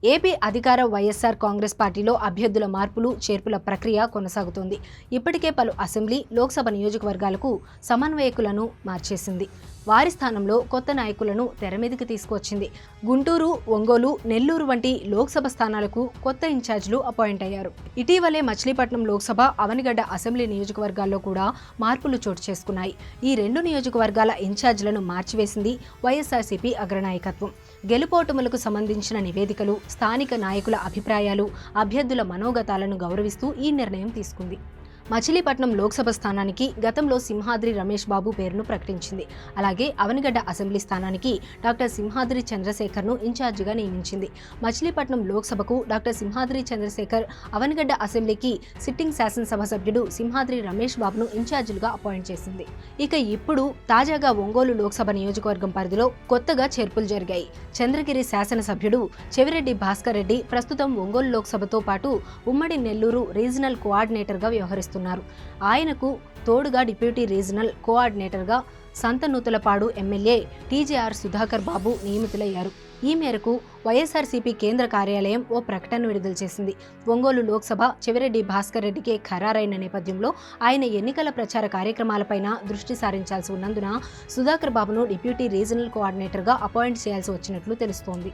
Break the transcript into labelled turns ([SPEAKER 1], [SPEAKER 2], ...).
[SPEAKER 1] AP అధికార వైఎస్ఆర్ కాంగ్రెస్ పార్టీలో అభ్యర్థుల మార్పులు చేర్పుల ప్రక్రియ కొనసాగుతోంది. ఇప్పటికే పలు అసెంబ్లీ, లోక్సభ నియోజకవర్గాలకు సమన్వయకులను మార్చేసింది. వారి స్థానంలో కొత్త నాయకులను తెరమీదికి తీసుకువచ్చింది. గుంటూరు, ఒంగోలు, నెల్లూరు వంటి లోక్సభ స్థానాలకు కొత్త ఇన్ఛార్జీలు అపాయింట్ అయ్యారు. ఇటీవలే మచిలీపట్నం లోక్సభ, అవనిగడ్డ అసెంబ్లీ నియోజకవర్గాల్లో కూడా మార్పులు చోటు చేసుకున్నాయి. ఈ రెండు నియోజకవర్గాల ఇన్ఛార్జీలను మార్చివేసింది వైఎస్ఆర్సీపీ అగ్రనాయకత్వం. గెలుపోటములకు సంబంధించిన నివేదికలు, స్థానిక నాయకుల అభిప్రాయాలు, అభ్యర్థుల మనోగతాలను గౌరవిస్తూ ఈ నిర్ణయం తీసుకుంది. మచిలీపట్నం లోక్సభ స్థానానికి గతంలో సింహాద్రి రమేష్ బాబు పేరును ప్రకటించింది. అలాగే అవనిగడ్డ అసెంబ్లీ స్థానానికి డాక్టర్ సింహాద్రి చంద్రశేఖర్ను ఇన్ఛార్జిగా నియమించింది. మచిలీపట్నం లోక్సభకు డాక్టర్ సింహాద్రి చంద్రశేఖర్, అవనిగడ్డ అసెంబ్లీకి సిట్టింగ్ శాసనసభ సభ్యుడు సింహాద్రి రమేష్ బాబును ఇన్ఛార్జీలుగా అపాయింట్ చేసింది. ఇక ఇప్పుడు తాజాగా ఒంగోలు లోక్సభ నియోజకవర్గం పరిధిలో కొత్తగా చేర్పులు జరిగాయి. చంద్రగిరి శాసనసభ్యుడు చెవిరెడ్డి భాస్కర్ రెడ్డి ప్రస్తుతం ఒంగోలు లోక్సభతో పాటు ఉమ్మడి నెల్లూరు రీజనల్ కోఆర్డినేటర్గా వ్యవహరిస్తున్నారు. ఆయనకు తోడుగా డిప్యూటీ రీజనల్ కోఆర్డినేటర్గా సంతనూతలపాడు ఎమ్మెల్యే టీజేఆర్ సుధాకర్ బాబు నియమితులయ్యారు. ఈ మేరకు వైఎస్ఆర్సీపీ కేంద్ర కార్యాలయం ఓ ప్రకటన విడుదల చేసింది. ఒంగోలు లోక్సభ చెవిరెడ్డి భాస్కర్ రెడ్డికే ఖరారైన నేపథ్యంలో ఆయన ఎన్నికల ప్రచార కార్యక్రమాలపైన దృష్టి సారించాల్సి ఉన్నందున సుధాకర్ బాబును డిప్యూటీ రీజనల్ కోఆర్డినేటర్గా అపాయింట్ చేయాల్సి వచ్చినట్లు తెలుస్తోంది.